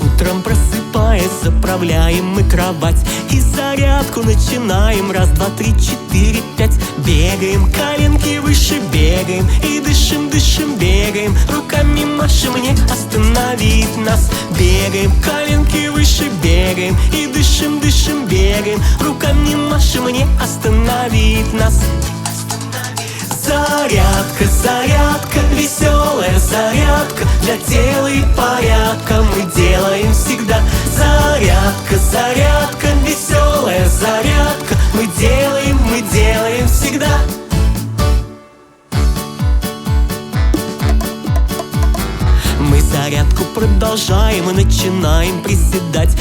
Утром просыпаясь, заправляем мы кровать и зарядку начинаем. Раз, два, три, четыре, пять. Бегаем, коленки выше, бегаем и дышим, дышим, бегаем. Руками машем, не остановить нас. Бегаем, коленки выше, бегаем и дышим, дышим, бегаем. Руками машем, не остановить нас. Зарядка, зарядка, веселая зарядка, для тела и порядка мы делаем всегда. Зарядка, зарядка, веселая зарядка, мы делаем всегда. Мы зарядку продолжаем и начинаем приседать.